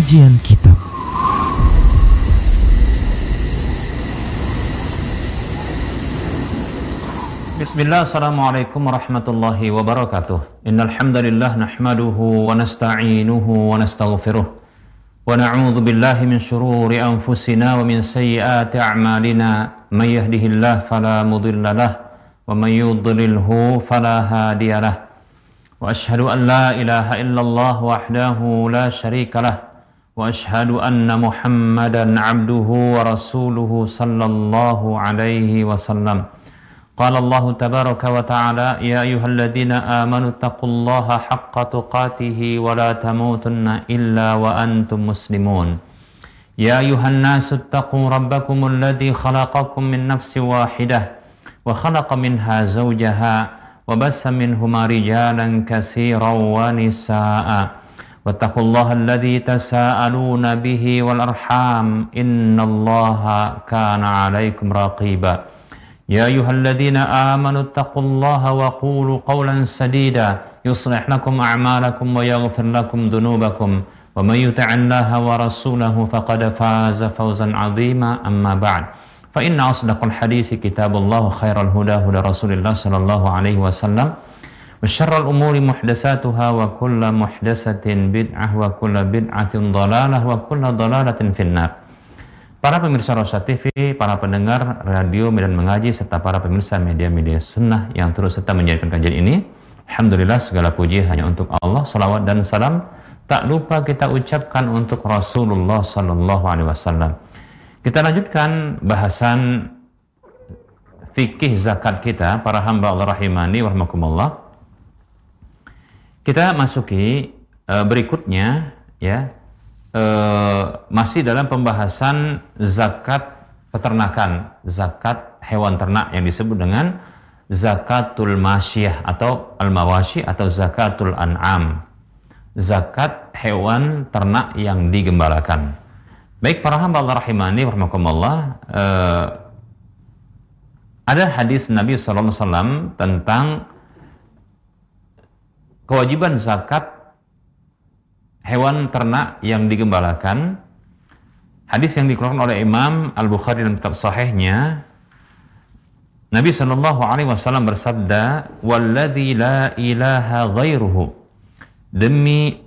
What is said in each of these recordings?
Kajian Kitab. Bismillah, assalamualaikum warahmatullahi wabarakatuh. Innal hamdalillah nahmaduhu wa nasta'inuhu wa nastaghfiruh wa na'udzu billahi min shururi anfusina wa min sayyiati a'malina. May yahdihillahu fala mudilla lahu wa may yudlilhu fala hadiyalah. Wa asyhadu an la ilaha illallah wahdahu la syarika lah wa asyhadu anna Muhammadan 'abduhu wa rasuluhu sallallahu alaihi wasallam. Qala Allah tabaraka wa ta'ala, ya ayyuhalladzina amanu taqullaha haqqa tuqatih wa la tamutunna illa wa antum muslimun. Ya ayyuhan nasu taqu rabbakumul ladzi khalaqakum min nafsin wahidah wa khalaqa minha zawjaha wa bassa minhuma rijalan katsiran wa nisaa'a. Wattaqullaha alladzi tasaaluna bihi wal arham innallaha kana 'alaikum raqiba. Ya ayyuhalladzina amanu taqullaha wa qulu qawlan sadida yuslih lakum a'malakum wa yaghfir lakum dhunubakum wa may yuti'illaha wa rasulahu faqad faza fawzan 'azima. Amma ba'd, fa inna asdaqal haditsi kitabullah wa khairal huda huda Rasulillah sallallahu alaihi wasallam wa syarrul umuri muhdatsatuha wa kullu muhdatsatin bid'ah wa kullu bid'atin dhalalah wa kullu dhalalatin finnar. Para pemirsa Rosyad TV, para pendengar radio Medan Mengaji, serta para pemirsa media-media sunnah yang terus serta menjadikan kajian ini, alhamdulillah segala puji hanya untuk Allah. Salawat dan salam tak lupa kita ucapkan untuk Rasulullah sallallahu alaihi wasallam. Kita lanjutkan bahasan fikih zakat kita, para hamba Allah rahimani wa rahmakumullah. Kita masuki berikutnya, ya. Masih dalam pembahasan zakat peternakan, zakat hewan ternak yang disebut dengan zakatul masyiyah atau al-mawashi atau zakatul an'am, zakat hewan ternak yang digembalakan. Baik para hamba Allah rahimani wa rahmakumullah, ada hadis Nabi sallallahu alaihi wasallam tentang kewajiban zakat hewan ternak yang digembalakan. Hadis yang dikeluarkan oleh Imam Al-Bukhari dalam kitab sahihnya, Nabi sallallahu alaihi wasallam bersabda, "Walladzi la ilaha ghairuhu." Demi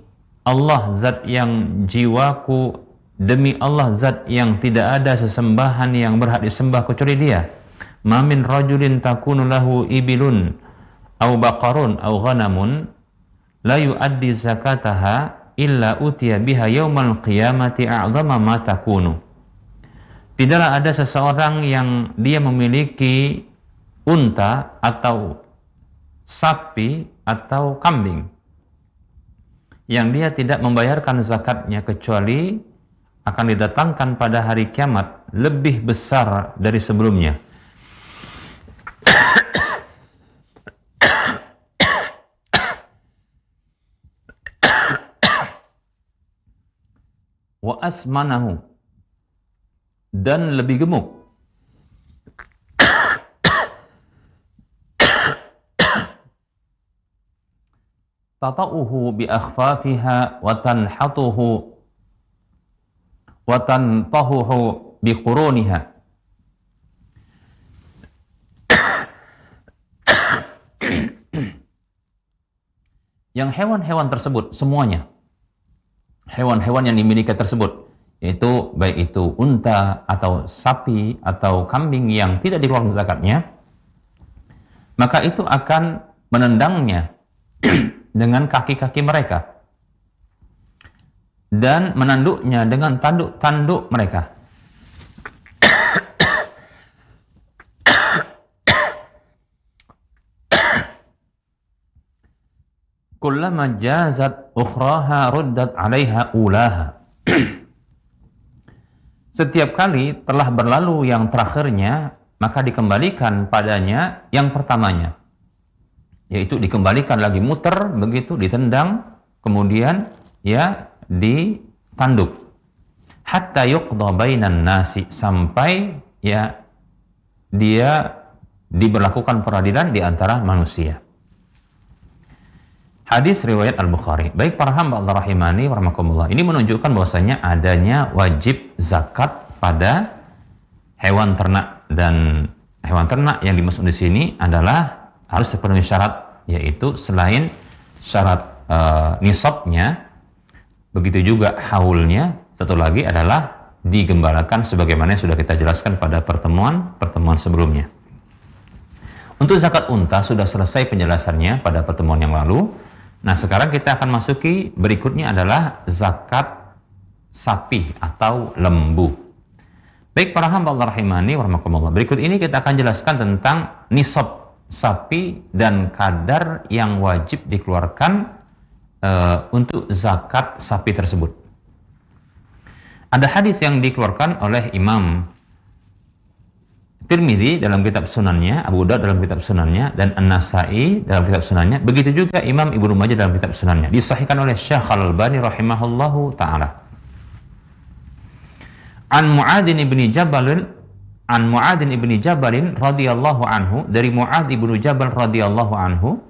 Allah zat yang jiwaku, demi Allah zat yang tidak ada sesembahan yang berhak disembah kecuali Dia. Ma min rajulin takunu lahu ibilun aw baqarun aw ghanamun la yuaddi zakataha illa utiya biha yaumal qiyamati a'zama ma takunu. Tidaklah ada seseorang yang dia memiliki unta atau sapi atau kambing yang dia tidak membayarkan zakatnya, kecuali akan didatangkan pada hari kiamat lebih besar dari sebelumnya. Wa asmanahu, dan lebih gemuk. Tata'uhu bi akhfafiha wa tanhatuhu wa tantahuhu bi quruniha. Yang hewan-hewan tersebut semuanya, hewan-hewan yang dimiliki tersebut, yaitu baik itu unta atau sapi atau kambing yang tidak dikeluarkan zakatnya, maka itu akan menendangnya dengan kaki-kaki mereka dan menanduknya dengan tanduk-tanduk mereka. Kullama jazat ukhraha ruddat 'alaiha ulaha. Setiap kali telah berlalu yang terakhirnya, maka dikembalikan padanya yang pertamanya, yaitu dikembalikan lagi, muter begitu, ditendang, kemudian ya ditanduk. Hatta yuqda bainan nasi, sampai ya dia diberlakukan peradilan di antara manusia. Hadis riwayat Al-Bukhari. Baik para hamba Allah rahimani wa rahmakumullah. Ini menunjukkan bahwasanya adanya wajib zakat pada hewan ternak, dan hewan ternak yang dimaksud di sini adalah harus terpenuhi syarat, yaitu selain syarat nisabnya, begitu juga haulnya, satu lagi adalah digembalakan sebagaimana yang sudah kita jelaskan pada pertemuan sebelumnya. Untuk zakat unta sudah selesai penjelasannya pada pertemuan yang lalu. Nah, sekarang kita akan masuki berikutnya adalah zakat sapi atau lembu. Baik para hamba Allah rahimani wa rahmakumullah. Berikut ini kita akan jelaskan tentang nisab sapi dan kadar yang wajib dikeluarkan untuk zakat sapi tersebut. Ada hadis yang dikeluarkan oleh Imam Tirmidzi dalam kitab sunannya, Abu Daud dalam kitab sunannya, dan An-Nasa'i dalam kitab sunannya. Begitu juga Imam Ibnu Majah dalam kitab sunannya. Disahihkan oleh Syekh Al-Albani rahimahullahu ta'ala. An Mu'adzin ibni Jabal radhiyallahu anhu, dari Mu'adz ibnu Jabal radhiyallahu anhu,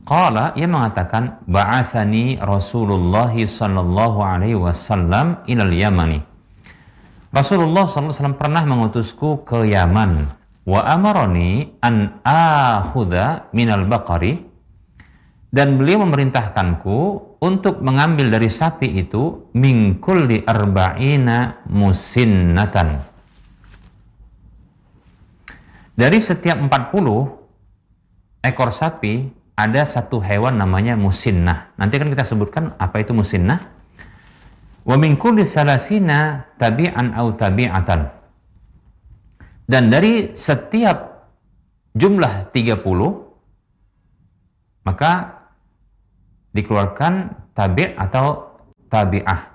qala, ia mengatakan, ba'atsani Rasulullah sallallahu alaihi wasallam ilal Yamani. Rasulullah SAW pernah mengutusku ke Yaman. Wa amaroni an akhudha minal baqari, dan beliau memerintahkanku untuk mengambil dari sapi itu min kulli arba'ina musinnatan. Dari setiap 40 ekor sapi ada satu hewan namanya musinnah. Nanti akan kita sebutkan apa itu musinnah. Wa min kulli salasina tabi'an au tabi'atan, dan dari setiap jumlah 30 maka dikeluarkan tabi' atau tabi'ah,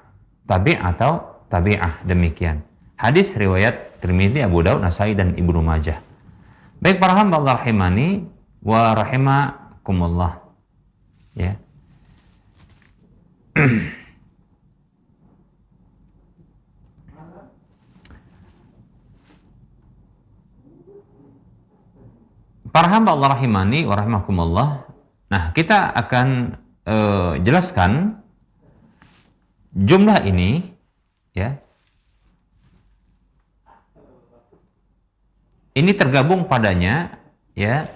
demikian. Hadis riwayat Tirmidzi, Abu Daud, Nasa'i, dan Ibnu Majah. Baik para hamba Allah rahimani wa rahimakumullah, ya. Para hamba Allah rahimani wa rahimakumullah. Nah, kita akan jelaskan jumlah ini, ya. Ini tergabung padanya, ya,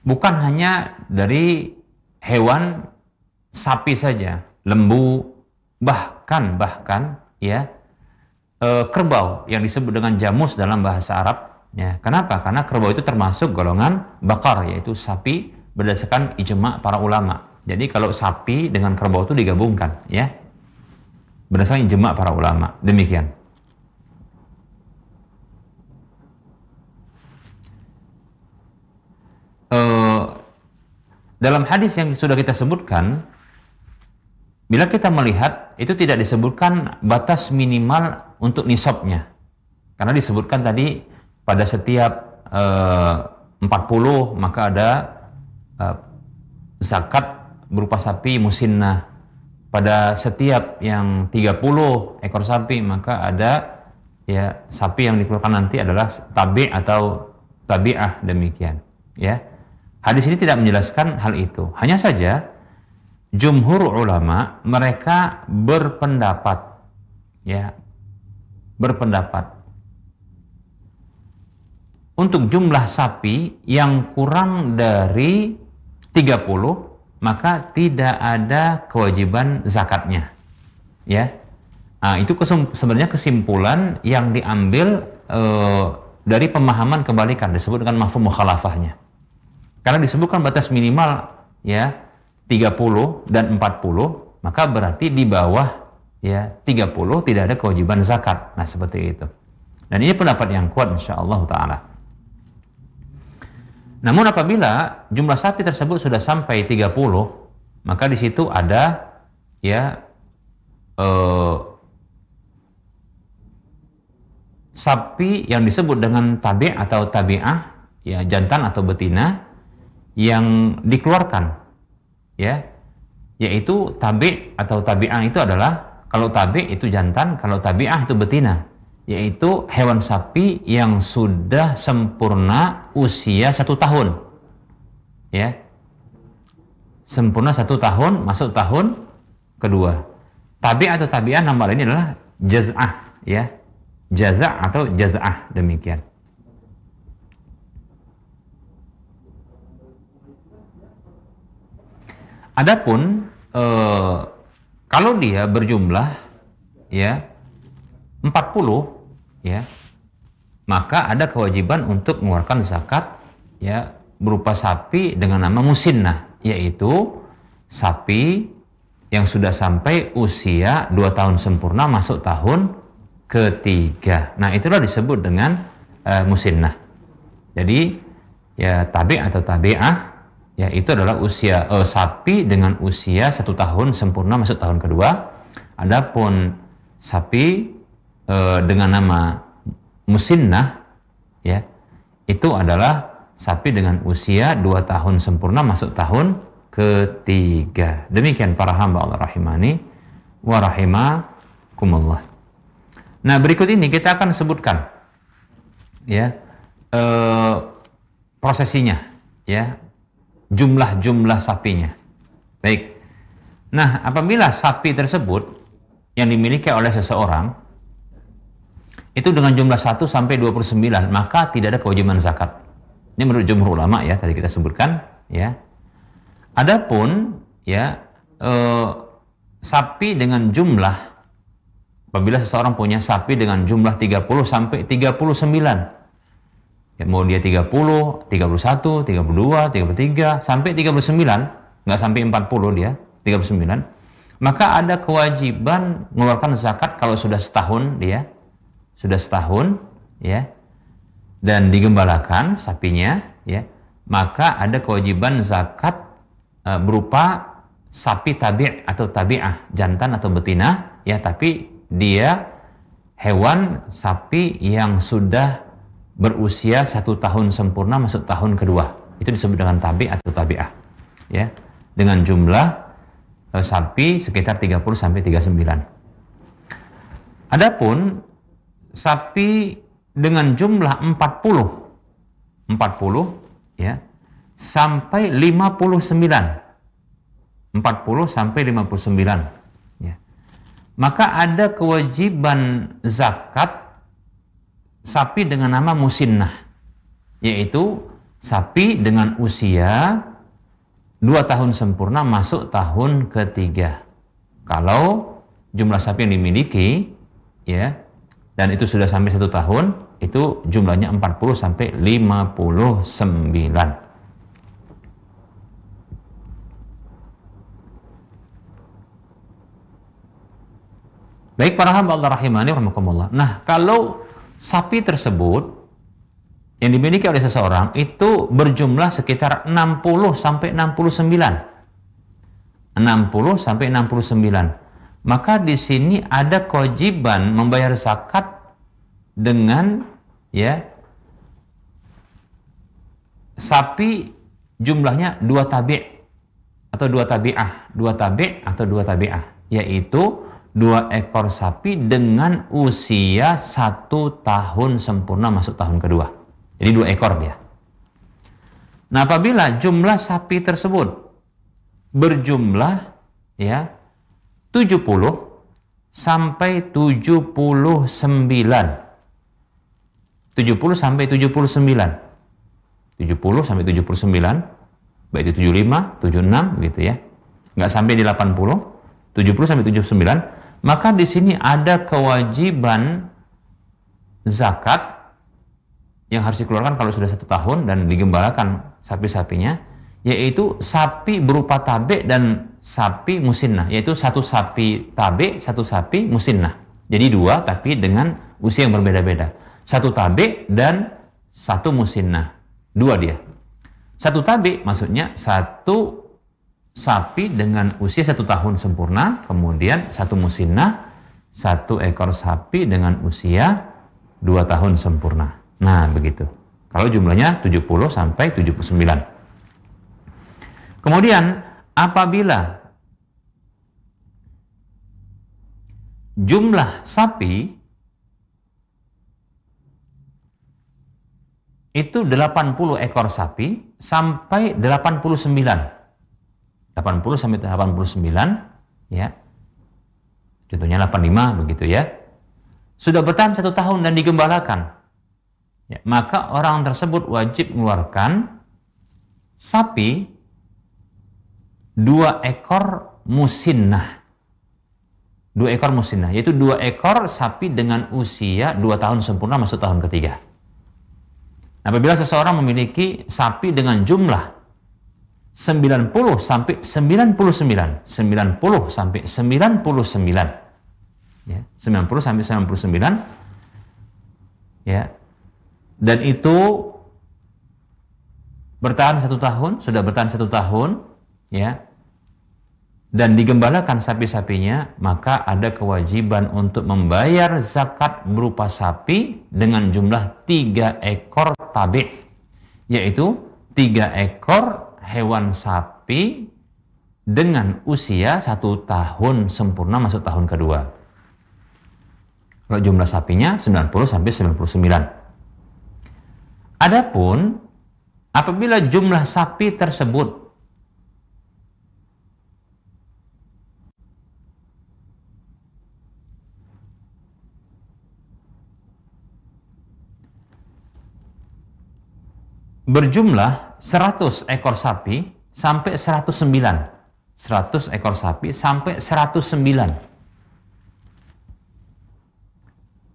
bukan hanya dari hewan sapi saja, lembu, bahkan ya, kerbau yang disebut dengan jamus dalam bahasa Arab. Ya, kenapa? Karena kerbau itu termasuk golongan bakar, yaitu sapi berdasarkan ijma' para ulama. Jadi kalau sapi dengan kerbau itu digabungkan, ya, berdasarkan ijma' para ulama. Demikian. Dalam hadis yang sudah kita sebutkan, bila kita melihat itu tidak disebutkan batas minimal untuk nisabnya, karena disebutkan tadi pada setiap 40 maka ada zakat berupa sapi musinnah. Pada setiap yang 30 ekor sapi maka ada, ya, sapi yang dikeluarkan nanti adalah tabi' atau tabi'ah, demikian, ya. Hadis ini tidak menjelaskan hal itu. Hanya saja jumhur ulama mereka berpendapat, ya, untuk jumlah sapi yang kurang dari 30 maka tidak ada kewajiban zakatnya, ya. Nah, itu sebenarnya kesimpulan yang diambil dari pemahaman kebalikan, disebut dengan mafhum mukhalafahnya. Karena disebutkan batas minimal, ya, 30 dan 40, maka berarti di bawah, ya, 30 tidak ada kewajiban zakat. Nah, seperti itu. Dan ini pendapat yang kuat insyaallah ta'ala. Namun apabila jumlah sapi tersebut sudah sampai 30, maka di situ ada, ya, sapi yang disebut dengan tabi' atau tabi'ah, ya, jantan atau betina yang dikeluarkan, ya, yaitu tabi' atau tabi'ah itu adalah, kalau tabi' itu jantan, kalau tabi'ah itu betina, yaitu hewan sapi yang sudah sempurna usia 1 tahun, ya, sempurna 1 tahun masuk tahun kedua. Tabi' atau tabi'ah nama lainnya adalah jaz'ah, ya. Jaza' atau jaz'ah, demikian. Adapun kalau dia berjumlah ya 40 ya, maka ada kewajiban untuk mengeluarkan zakat ya berupa sapi dengan nama musinnah, yaitu sapi yang sudah sampai usia 2 tahun sempurna masuk tahun ketiga. Nah, itulah disebut dengan musinnah. Jadi ya tabi' atau tabi'ah ya itu adalah usia sapi dengan usia 1 tahun sempurna masuk tahun kedua. Adapun sapi dengan nama musinnah ya itu adalah sapi dengan usia 2 tahun sempurna masuk tahun ketiga. Demikian para hamba Allah rahimani wa rahimakumullah. Nah, berikut ini kita akan sebutkan ya prosesinya ya, jumlah sapinya. Baik. Nah, apabila sapi tersebut yang dimiliki oleh seseorang itu dengan jumlah 1 sampai 29, maka tidak ada kewajiban zakat. Ini menurut jumhur ulama ya, tadi kita sebutkan ya. Adapun ya sapi dengan jumlah, apabila seseorang punya sapi dengan jumlah 30 sampai 39, ya, mau dia 30, 31, 32, 33, sampai 39, nggak sampai 40 dia, 39, maka ada kewajiban mengeluarkan zakat kalau sudah setahun dia, sudah setahun, ya, dan digembalakan sapinya, ya, maka ada kewajiban zakat berupa sapi tabi' atau tabi'ah, jantan atau betina, ya, tapi dia hewan sapi yang sudah berusia 1 tahun sempurna masuk tahun kedua. Itu disebut dengan tabi' atau tabi'ah. Ya, dengan jumlah sapi sekitar 30 sampai 39. Adapun sapi dengan jumlah 40 ya sampai 59. 40 sampai 59 ya. Maka ada kewajiban zakat sapi dengan nama musinnah, yaitu sapi dengan usia 2 tahun sempurna masuk tahun ketiga. Kalau jumlah sapi yang dimiliki ya dan itu sudah sampai 1 tahun, itu jumlahnya 40 sampai 59. Baik para hamba Allah rahimani rahimakumullah. Nah, kalau sapi tersebut yang dimiliki oleh seseorang itu berjumlah sekitar 60 sampai 69. 60 sampai 69. Maka di sini ada kewajiban membayar zakat dengan ya sapi jumlahnya 2 tabi' atau 2 tabi'ah, 2 tabi' atau 2 tabi'ah, yaitu 2 ekor sapi dengan usia 1 tahun sempurna masuk tahun kedua. Jadi 2 ekor dia. Nah, apabila jumlah sapi tersebut berjumlah ya 70 sampai 79. 70 sampai 79. 70 sampai 79, baik itu 75, 76 gitu ya. Nggak sampai di 80, 70 sampai 79. Maka di sini ada kewajiban zakat yang harus dikeluarkan kalau sudah 1 tahun dan digembalakan sapi-sapinya, yaitu sapi berupa tabe dan sapi musinnah, yaitu 1 sapi tabe, 1 sapi musinnah. Jadi 2 tapi dengan usia yang berbeda-beda. 1 tabe dan 1 musinnah. 2 dia. 1 tabe maksudnya 1 sapi dengan usia 1 tahun sempurna, kemudian 1 musinnah, 1 ekor sapi dengan usia 2 tahun sempurna. Nah, begitu. Kalau jumlahnya 70 sampai 79. Kemudian, apabila jumlah sapi itu 80 ekor sapi sampai 89. 80 sampai 89, ya. Contohnya 85 begitu ya. Sudah bertahan 1 tahun dan digembalakan. Ya, maka orang tersebut wajib mengeluarkan sapi 2 ekor musinnah. 2 ekor musinnah, yaitu 2 ekor sapi dengan usia 2 tahun sempurna masuk tahun ketiga. Apabila seseorang memiliki sapi dengan jumlah 90 sampai 99, 90 sampai 99, ya, 90 sampai 99, ya, dan itu bertahan 1 tahun, sudah bertahan 1 tahun, ya, dan digembalakan sapi-sapinya, maka ada kewajiban untuk membayar zakat berupa sapi dengan jumlah 3 ekor tabi, yaitu 3 ekor hewan sapi dengan usia 1 tahun sempurna masuk tahun kedua. Kalau jumlah sapinya 90 sampai 99. Adapun apabila jumlah sapi tersebut berjumlah 100 ekor sapi sampai 109. 100 ekor sapi sampai 109.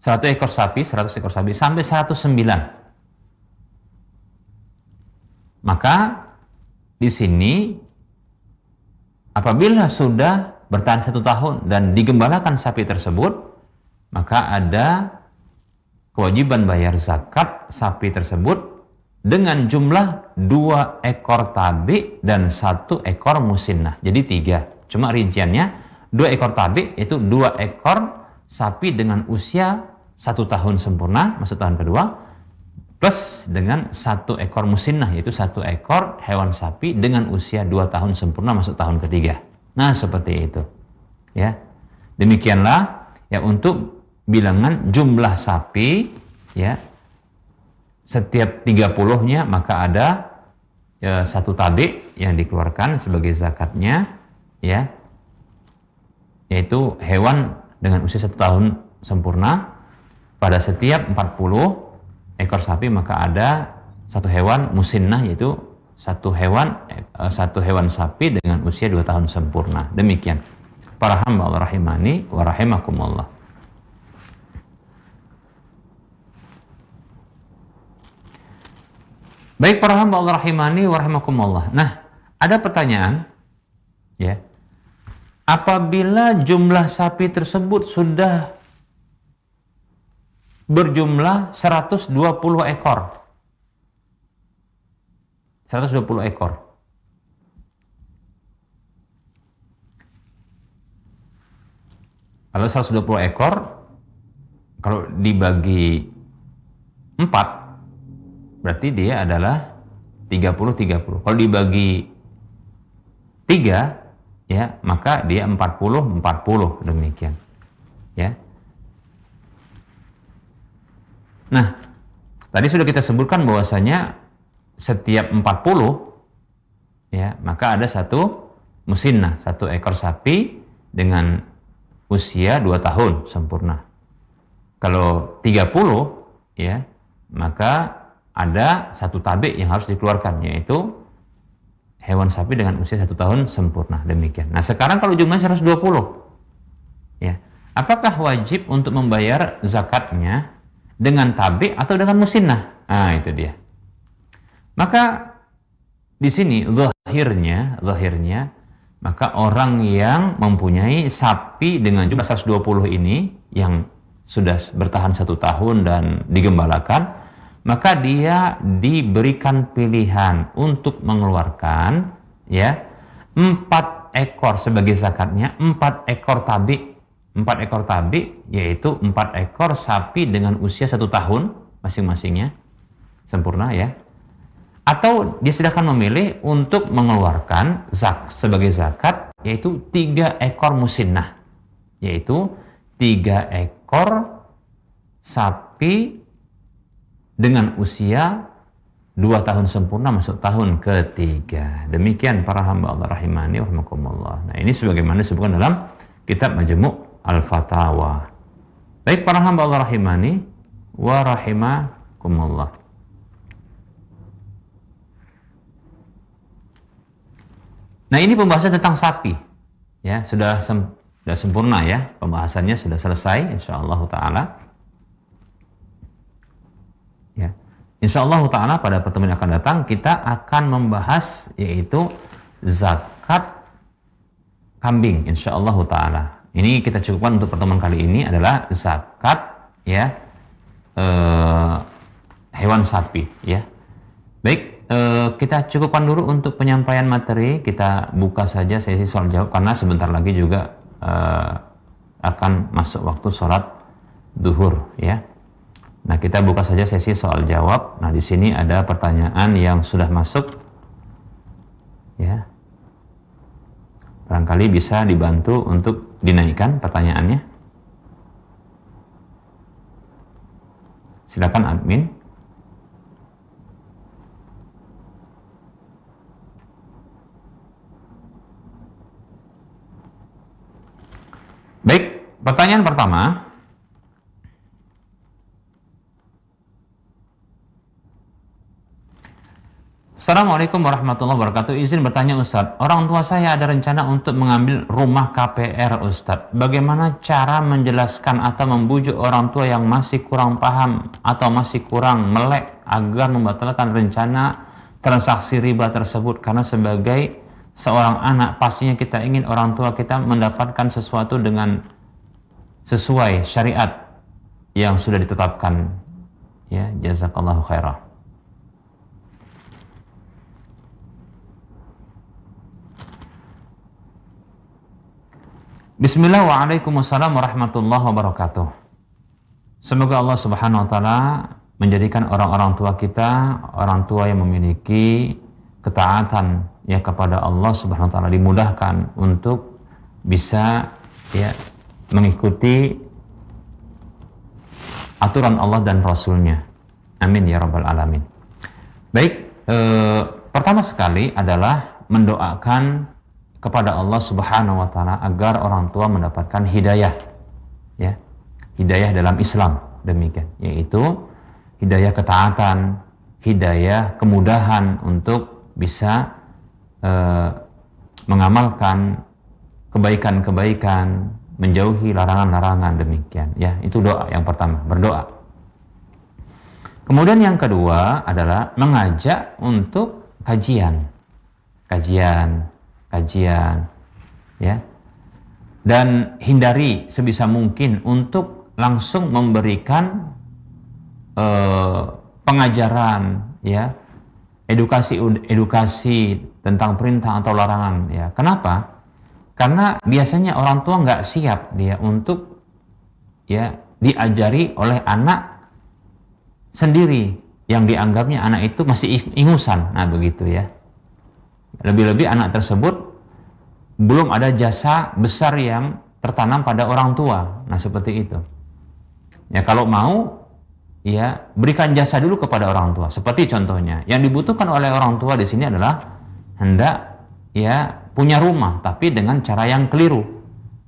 100 ekor sapi, 100 ekor sapi sampai 109. Maka di sini apabila sudah bertahan 1 tahun dan digembalakan sapi tersebut, maka ada kewajiban bayar zakat sapi tersebut dengan jumlah 2 ekor tabi dan 1 ekor musinnah. Jadi 3. Cuma rinciannya 2 ekor tabi itu 2 ekor sapi dengan usia 1 tahun sempurna masuk tahun kedua, plus dengan 1 ekor musinnah, yaitu 1 ekor hewan sapi dengan usia 2 tahun sempurna masuk tahun ketiga. Nah, seperti itu. Ya. Demikianlah ya untuk bilangan jumlah sapi, ya. Setiap 30-nya maka ada 1 tabi yang dikeluarkan sebagai zakatnya, ya, yaitu hewan dengan usia 1 tahun sempurna. Pada setiap 40 ekor sapi maka ada 1 hewan musinnah, yaitu 1 hewan sapi dengan usia 2 tahun sempurna. Demikian para hamba Allah rahimani wa rahimakumullah. Baik para hamba Allah rahimani wa rahimakumullah. Nah, ada pertanyaan, ya. Apabila jumlah sapi tersebut sudah berjumlah 120 ekor. 120 ekor. Kalau 120 ekor, kalau dibagi 4, berarti dia adalah 30-30. Kalau dibagi 3, ya, maka dia 40-40, demikian. Ya. Nah, tadi sudah kita sebutkan bahwasanya setiap 40, ya, maka ada 1 musinnah, 1 ekor sapi dengan usia 2 tahun sempurna. Kalau 30, ya, maka ada 1 tabi yang harus dikeluarkan, yaitu hewan sapi dengan usia 1 tahun sempurna. Demikian. Nah, sekarang kalau jumlahnya 120, ya, apakah wajib untuk membayar zakatnya dengan tabi atau dengan musinnah? Nah, itu dia. Maka di sini zahirnya maka orang yang mempunyai sapi dengan jumlah 120 ini yang sudah bertahan 1 tahun dan digembalakan, maka dia diberikan pilihan untuk mengeluarkan, ya, 4 ekor sebagai zakatnya, 4 ekor tabi. 4 ekor tabi yaitu 4 ekor sapi dengan usia 1 tahun masing-masingnya sempurna, ya. Atau dia silakan memilih untuk mengeluarkan sebagai zakat yaitu 3 ekor musinnah, yaitu 3 ekor sapi dengan usia 2 tahun sempurna masuk tahun ketiga. Demikian para hamba Allah rahimani wa rahimakumullah. Nah, ini sebagaimana disebutkan dalam kitab Majmu' Al-Fatawa. Baik para hamba Allah rahimani wa rahimakumullah. Nah, ini pembahasan tentang sapi. Ya, sudah sempurna ya. Pembahasannya sudah selesai insyaallah taala. Ya. Insyaallah taala pada pertemuan yang akan datang kita akan membahas yaitu zakat kambing insyaallah taala. Ini kita cukupkan untuk pertemuan kali ini adalah zakat ya hewan sapi ya. Baik, kita cukupkan dulu untuk penyampaian materi. Kita buka saja sesi soal jawab karena sebentar lagi juga akan masuk waktu sholat duhur ya. Nah, kita buka saja sesi soal jawab. Nah, di sini ada pertanyaan yang sudah masuk. Ya. Barangkali bisa dibantu untuk dinaikkan pertanyaannya. Silakan admin. Baik, pertanyaan pertama. Assalamualaikum warahmatullahi wabarakatuh. Izin bertanya Ustadz, orang tua saya ada rencana untuk mengambil rumah KPR Ustadz. Bagaimana cara menjelaskan atau membujuk orang tua yang masih kurang paham atau masih kurang melek agar membatalkan rencana transaksi riba tersebut? Karena sebagai seorang anak pastinya kita ingin orang tua kita mendapatkan sesuatu dengan sesuai syariat yang sudah ditetapkan. Ya, jazakallahu khairah. Bismillah wa alaikumussalam warahmatullahi wabarakatuh. Semoga Allah subhanahu wa ta'ala menjadikan orang-orang tua kita, orang tua yang memiliki ketaatan ya kepada Allah subhanahu wa ta'ala dimudahkan untuk bisa ya mengikuti aturan Allah dan Rasulnya. Amin ya rabbal alamin. Baik, pertama sekali adalah mendoakan kepada Allah subhanahu wa ta'ala agar orang tua mendapatkan hidayah ya, hidayah dalam Islam demikian, yaitu hidayah ketaatan, hidayah kemudahan untuk bisa mengamalkan kebaikan-kebaikan, menjauhi larangan-larangan demikian ya. Itu doa yang pertama, berdoa. Kemudian yang kedua adalah mengajak untuk kajian ya, dan hindari sebisa mungkin untuk langsung memberikan pengajaran ya, edukasi tentang perintah atau larangan ya. Kenapa? Karena biasanya orang tua nggak siap dia untuk ya diajari oleh anak sendiri yang dianggapnya anak itu masih ingusan. Nah begitu ya. Lebih-lebih anak tersebut belum ada jasa besar yang tertanam pada orang tua. Nah seperti itu. Ya kalau mau ya berikan jasa dulu kepada orang tua. Seperti contohnya yang dibutuhkan oleh orang tua di sini adalah hendak ya punya rumah tapi dengan cara yang keliru,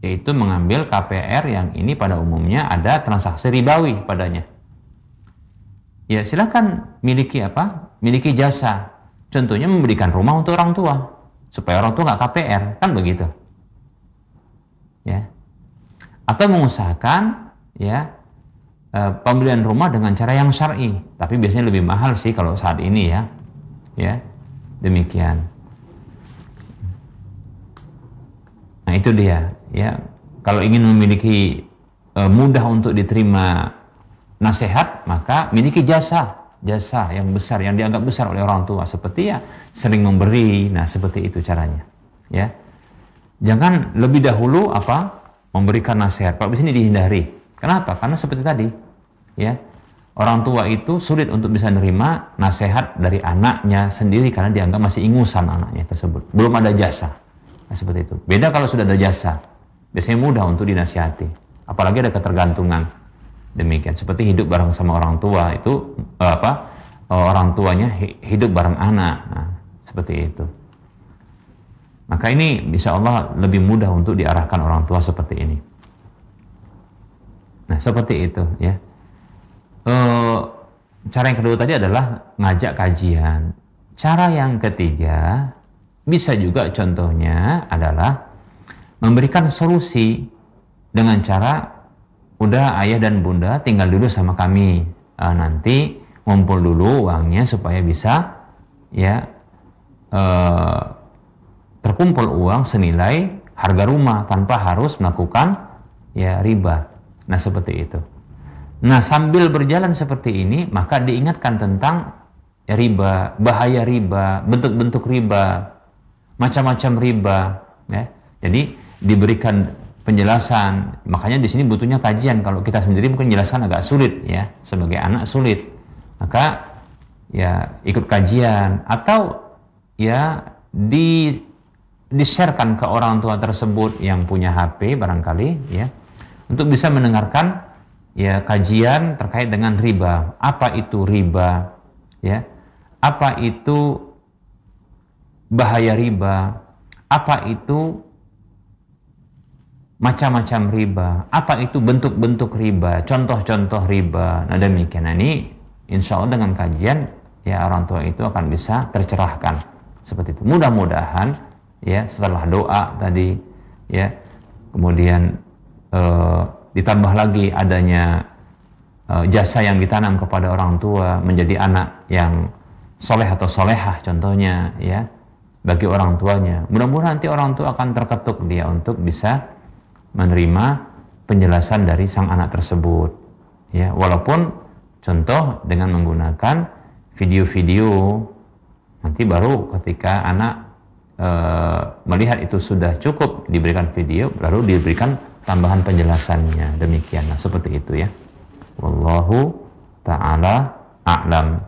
yaitu mengambil KPR yang ini pada umumnya ada transaksi ribawi padanya. Ya silakan miliki miliki jasa. Contohnya memberikan rumah untuk orang tua supaya orang tua nggak KPR, kan begitu ya. Atau mengusahakan ya pembelian rumah dengan cara yang syar'i, tapi biasanya lebih mahal sih kalau saat ini ya demikian. Nah itu dia ya, kalau ingin memiliki mudah untuk diterima nasihat, maka miliki jasa yang besar, yang dianggap besar oleh orang tua, seperti ya sering memberi. Nah seperti itu caranya ya. Jangan lebih dahulu memberikan nasihat, kalau di sini dihindari. Kenapa? Karena seperti tadi ya, orang tua itu sulit untuk bisa menerima nasihat dari anaknya sendiri karena dianggap masih ingusan anaknya tersebut, belum ada jasa. Nah seperti itu. Beda kalau sudah ada jasa, biasanya mudah untuk dinasihati, apalagi ada ketergantungan. Demikian, seperti hidup bareng sama orang tua itu orang tuanya hidup bareng anak. Nah, seperti itu. Maka ini insya Allah lebih mudah untuk diarahkan orang tua seperti ini. Nah, seperti itu ya. Cara yang kedua tadi adalah ngajak kajian. Cara yang ketiga bisa juga contohnya adalah memberikan solusi dengan cara, udah ayah dan bunda tinggal dulu sama kami, nanti ngumpul dulu uangnya supaya bisa ya terkumpul uang senilai harga rumah tanpa harus melakukan ya riba. Nah, seperti itu. Nah, sambil berjalan seperti ini maka diingatkan tentang ya riba, bahaya riba, bentuk-bentuk riba, macam-macam riba ya. Jadi diberikan penjelasan. Makanya di sini butuhnya kajian. Kalau kita sendiri mungkin jelaskan agak sulit ya, sebagai anak sulit. Maka ya ikut kajian atau ya di-sharekan ke orang tua tersebut yang punya HP barangkali ya, untuk bisa mendengarkan ya kajian terkait dengan riba. Apa itu riba ya? Apa itu bahaya riba? Apa itu macam-macam riba? Apa itu bentuk-bentuk riba? Contoh-contoh riba. Nah, demikian. Nah, ini insya Allah dengan kajian ya orang tua itu akan bisa tercerahkan seperti itu. Mudah-mudahan ya setelah doa tadi ya, kemudian ditambah lagi adanya jasa yang ditanam kepada orang tua menjadi anak yang soleh atau solehah contohnya ya bagi orang tuanya. Mudah-mudahan nanti orang tua akan terketuk dia untuk bisa menerima penjelasan dari sang anak tersebut ya, walaupun contoh dengan menggunakan video-video. Nanti baru ketika anak melihat itu sudah cukup diberikan video, baru diberikan tambahan penjelasannya. Demikian. Nah, seperti itu ya. Wallahu ta'ala a'lam.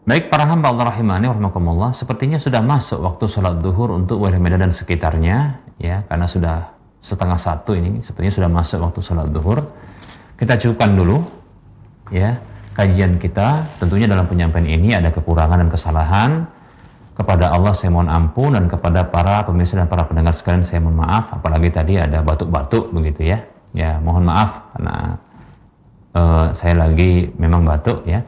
Baik para hamba Allah rahimani warahmatullah, sepertinya sudah masuk waktu sholat duhur untuk wilayah Medan dan sekitarnya ya, karena sudah 12:30 ini, sepertinya sudah masuk waktu sholat duhur. Kita cukupkan dulu ya kajian kita. Tentunya dalam penyampaian ini ada kekurangan dan kesalahan. Kepada Allah saya mohon ampun, dan kepada para pemirsa dan para pendengar sekalian saya mohon maaf, apalagi tadi ada batuk-batuk begitu ya. Ya mohon maaf karena saya lagi memang batuk ya.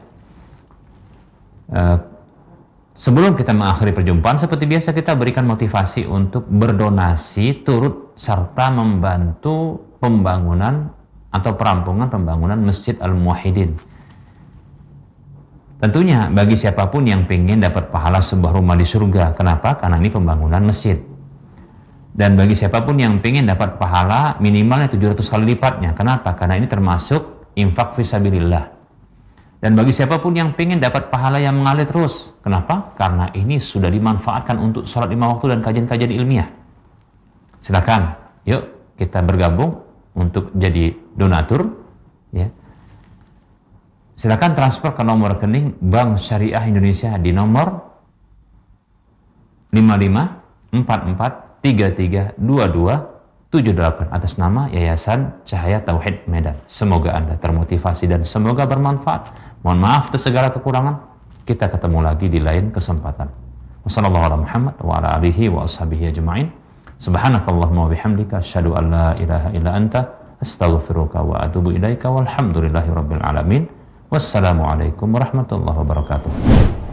Sebelum kita mengakhiri perjumpaan, seperti biasa kita berikan motivasi untuk berdonasi turut serta membantu pembangunan atau perampungan pembangunan Masjid Al-Muwahhidin. Tentunya bagi siapapun yang ingin dapat pahala sebuah rumah di surga. Kenapa? Karena ini pembangunan masjid. Dan bagi siapapun yang ingin dapat pahala minimalnya 700 kali lipatnya. Kenapa? Karena ini termasuk infak fisabilillah. Dan bagi siapapun yang ingin dapat pahala yang mengalir terus. Kenapa? Karena ini sudah dimanfaatkan untuk sholat 5 waktu dan kajian-kajian ilmiah. Silakan, yuk kita bergabung untuk jadi donatur. Ya. Silakan transfer ke nomor rekening Bank Syariah Indonesia di nomor 5544332278 atas nama Yayasan Cahaya Tauhid Medan. Semoga Anda termotivasi dan semoga bermanfaat. Mohon maaf atas segala kekurangan. Kita ketemu lagi di lain kesempatan. Wassalamualaikum warahmatullahi wabarakatuh. Subhanakallahumma wa bihamdika asyhadu an la ilaha illa anta astaghfiruka wa atubu ilaika walhamdulillahi rabbil alamin. Wassalamualaikum warahmatullahi wabarakatuh.